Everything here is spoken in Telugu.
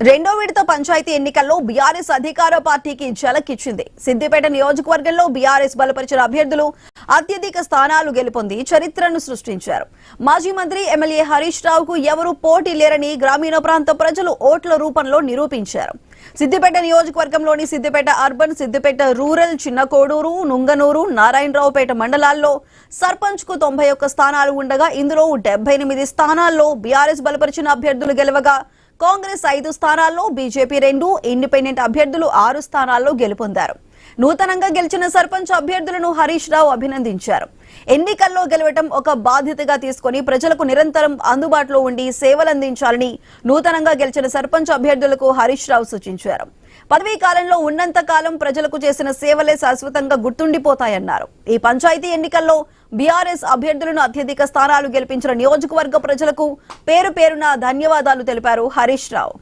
రెండో విడత పంచాయతీ ఎన్నికల్లో బీఆర్ఎస్ అధికార పార్టీకి ఝలకిచ్చింది. సిద్దిపేట నియోజకవర్గంలో బీఆర్ఎస్ బలపరిచిన అభ్యర్థులు అత్యధిక స్థానాలు గెలుపొంది చరిత్రను సృష్టించారు. మాజీ మంత్రి ఎమ్మెల్యే హరీష్ రావుకు ఎవరూ పోటీ లేరని గ్రామీణ ప్రాంత ప్రజలు ఓట్ల రూపంలో నిరూపించారు. సిద్దిపేట నియోజకవర్గంలోని సిద్దిపేట అర్బన్, సిద్దిపేట రూరల్, చిన్నకోడూరు, నుంగనూరు, నారాయణరావుపేట మండలాల్లో సర్పంచ్ కు 91 స్థానాలు ఉండగా ఇందులో 78 స్థానాల్లో బీఆర్ఎస్ బలపరిచిన అభ్యర్థులు గెలవగా కాంగ్రెస్ 5 స్థానాల్లో, బీజేపీ 2, ఇండిపెండెంట్ అభ్యర్థులు 6 స్థానాల్లో గెలుపొందారు. నూతనంగా గెలిచిన సర్పంచ్ అభ్యర్థులను హరీష్ రావు అభినందించారు. ఎన్నికల్లో గెలవటం ఒక బాధ్యతగా తీసుకుని ప్రజలకు నిరంతరం అందుబాటులో ఉండి సేవలందించాలని నూతనంగా గెలిచిన సర్పంచ్ అభ్యర్థులకు హరీష్ రావు సూచించారు. పదవీ కాలంలో ఉన్నంత కాలం ప్రజలకు చేసిన సేవలే శాశ్వతంగా గుర్తుండిపోతాయన్నారు. ఈ పంచాయతీ ఎన్నికల్లో బీఆర్ఎస్ అభ్యర్థులను అత్యధిక స్థానాలు గెలిపించిన నియోజకవర్గ ప్రజలకు పేరు పేరున ధన్యవాదాలు తెలిపారు హరీష్ రావు.